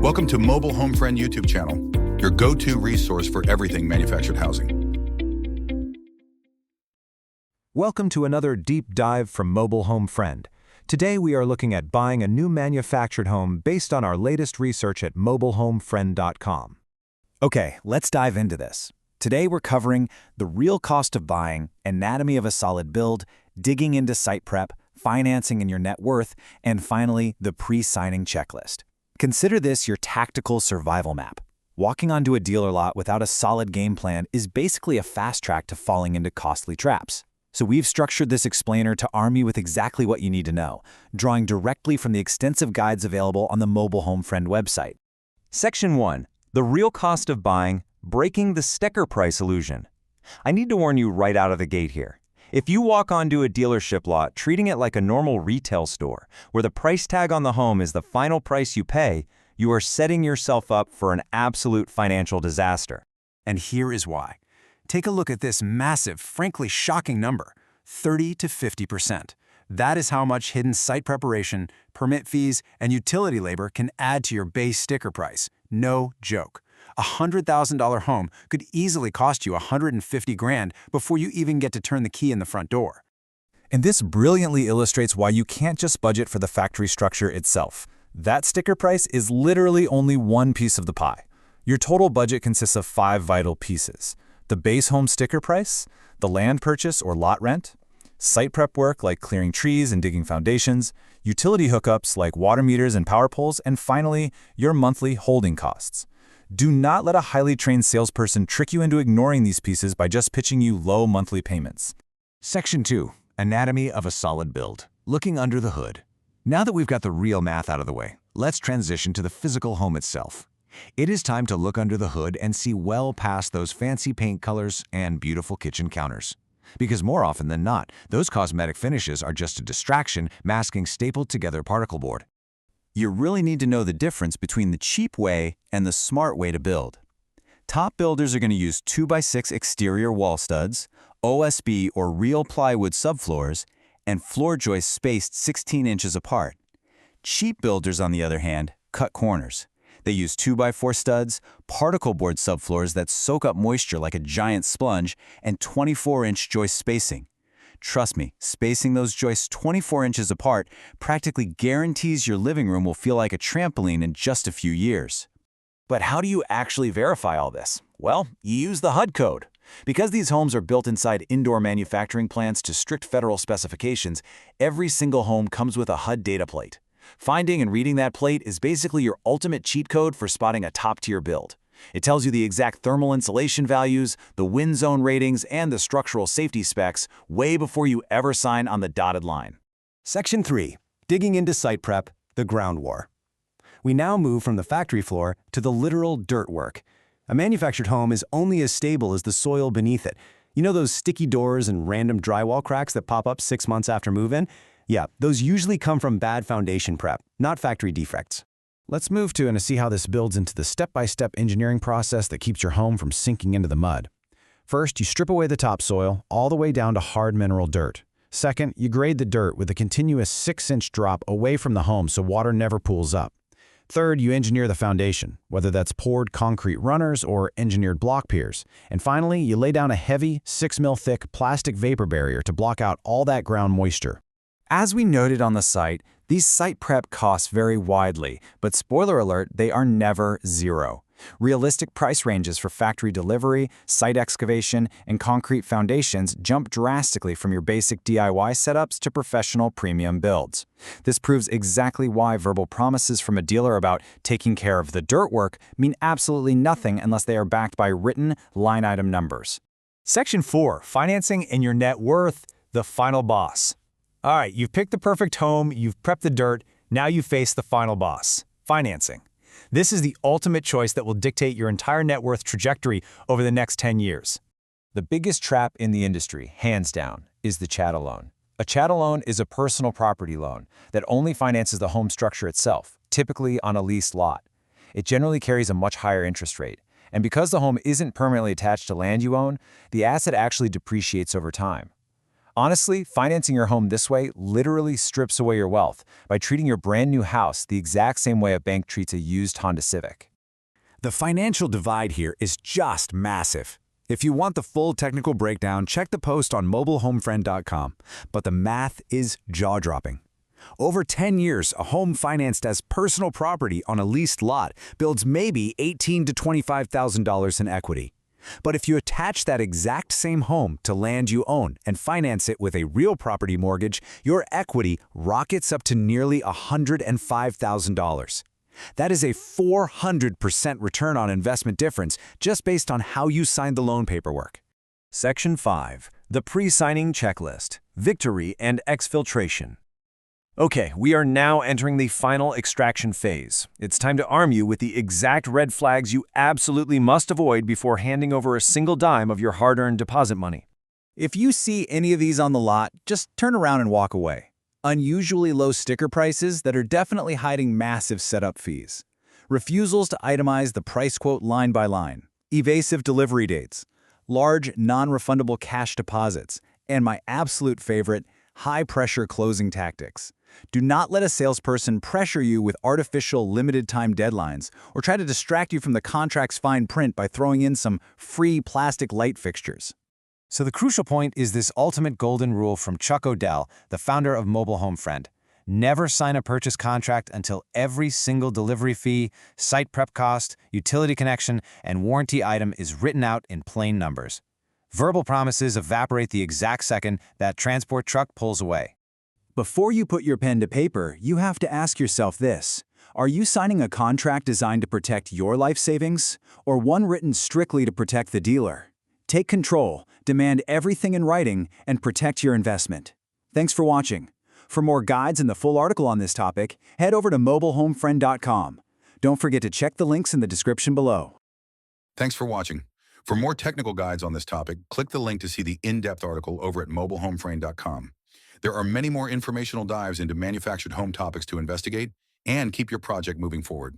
Welcome to Mobile Home Friend YouTube channel, your go-to resource for everything manufactured housing. Welcome to another deep dive from Mobile Home Friend. Today we are looking at buying a new manufactured home based on our latest research at mobilehomefriend.com. Okay, let's dive into this. Today we're covering the real cost of buying, anatomy of a solid build, digging into site prep, financing and your net worth, and finally, the pre-signing checklist. Consider this your tactical survival map. Walking onto a dealer lot without a solid game plan is basically a fast track to falling into costly traps. So we've structured this explainer to arm you with exactly what you need to know, drawing directly from the extensive guides available on the Mobile Home Friend website. Section 1. The real cost of buying, breaking the sticker price illusion. I need to warn you right out of the gate here. If you walk onto a dealership lot treating it like a normal retail store, where the price tag on the home is the final price you pay, you are setting yourself up for an absolute financial disaster. And here is why. Take a look at this massive, frankly shocking number, 30 to 50%. That is how much hidden site preparation, permit fees, and utility labor can add to your base sticker price. No joke. A $100,000 home could easily cost you $150,000 before you even get to turn the key in the front door. And this brilliantly illustrates why you can't just budget for the factory structure itself. That sticker price is literally only one piece of the pie. Your total budget consists of 5 vital pieces: the base home sticker price, the land purchase or lot rent, site prep work like clearing trees and digging foundations, utility hookups like water meters and power poles, and finally, your monthly holding costs. Do not let a highly trained salesperson trick you into ignoring these pieces by just pitching you low monthly payments. Section 2. Anatomy of a solid build. Looking under the hood. Now that we've got the real math out of the way, let's transition to the physical home itself. It is time to look under the hood and see well past those fancy paint colors and beautiful kitchen counters. Because more often than not, those cosmetic finishes are just a distraction masking stapled together particle board. You really need to know the difference between the cheap way and the smart way to build. Top builders are going to use 2x6 exterior wall studs, OSB or real plywood subfloors, and floor joists spaced 16 inches apart. Cheap builders, on the other hand, cut corners. They use 2x4 studs, particle board subfloors that soak up moisture like a giant sponge, and 24-inch joist spacing. Trust me, spacing those joists 24 inches apart practically guarantees your living room will feel like a trampoline in just a few years. But how do you actually verify all this? Well, you use the HUD code. Because these homes are built inside indoor manufacturing plants to strict federal specifications, every single home comes with a HUD data plate. Finding and reading that plate is basically your ultimate cheat code for spotting a top-tier build. It tells you the exact thermal insulation values, the wind zone ratings, and the structural safety specs way before you ever sign on the dotted line. Section 3. Digging into site prep, the ground war. We now move from the factory floor to the literal dirt work. A manufactured home is only as stable as the soil beneath it. You know those sticky doors and random drywall cracks that pop up 6 months after move-in? Yeah, those usually come from bad foundation prep, not factory defects. Let's move to and see how this builds into the step-by-step engineering process that keeps your home from sinking into the mud. First, you strip away the topsoil all the way down to hard mineral dirt. Second, you grade the dirt with a continuous 6-inch drop away from the home so water never pools up. Third, you engineer the foundation, whether that's poured concrete runners or engineered block piers. And finally, you lay down a heavy, 6 mil thick plastic vapor barrier to block out all that ground moisture. As we noted on the site, these site prep costs vary widely, but spoiler alert, they are never zero. Realistic price ranges for factory delivery, site excavation, and concrete foundations jump drastically from your basic DIY setups to professional premium builds. This proves exactly why verbal promises from a dealer about taking care of the dirt work mean absolutely nothing unless they are backed by written line item numbers. Section 4. Financing and your net worth, the final boss. All right, you've picked the perfect home, you've prepped the dirt, now you face the final boss, financing. This is the ultimate choice that will dictate your entire net worth trajectory over the next 10 years. The biggest trap in the industry, hands down, is the chattel loan. A chattel loan is a personal property loan that only finances the home structure itself, typically on a leased lot. It generally carries a much higher interest rate, and because the home isn't permanently attached to land you own, the asset actually depreciates over time. Honestly, financing your home this way literally strips away your wealth by treating your brand new house the exact same way a bank treats a used Honda Civic. The financial divide here is just massive. If you want the full technical breakdown, check the post on mobilehomefriend.com. But the math is jaw-dropping. Over 10 years, a home financed as personal property on a leased lot builds maybe $18,000 to $25,000 in equity. But if you attach that exact same home to land you own and finance it with a real property mortgage, your equity rockets up to nearly $105,000. That is a 400% return on investment difference just based on how you signed the loan paperwork. Section 5. The Pre-Signing Checklist. Victory and Exfiltration. Okay, we are now entering the final extraction phase. It's time to arm you with the exact red flags you absolutely must avoid before handing over a single dime of your hard-earned deposit money. If you see any of these on the lot, just turn around and walk away. Unusually low sticker prices that are definitely hiding massive setup fees. Refusals to itemize the price quote line by line. Evasive delivery dates. Large, non-refundable cash deposits. And my absolute favorite, high-pressure closing tactics. Do not let a salesperson pressure you with artificial limited-time deadlines or try to distract you from the contract's fine print by throwing in some free plastic light fixtures. So the crucial point is this ultimate golden rule from Chuck O'Dell, the founder of Mobile Home Friend. Never sign a purchase contract until every single delivery fee, site prep cost, utility connection, and warranty item is written out in plain numbers. Verbal promises evaporate the exact second that transport truck pulls away. Before you put your pen to paper, you have to ask yourself this. Are you signing a contract designed to protect your life savings, or one written strictly to protect the dealer? Take control, demand everything in writing, and protect your investment. Thanks for watching. For more guides and the full article on this topic, head over to mobilehomefriend.com. Don't forget to check the links in the description below. Thanks for watching. For more technical guides on this topic, click the link to see the in-depth article over at mobilehomefriend.com. There are many more informational dives into manufactured home topics to investigate and keep your project moving forward.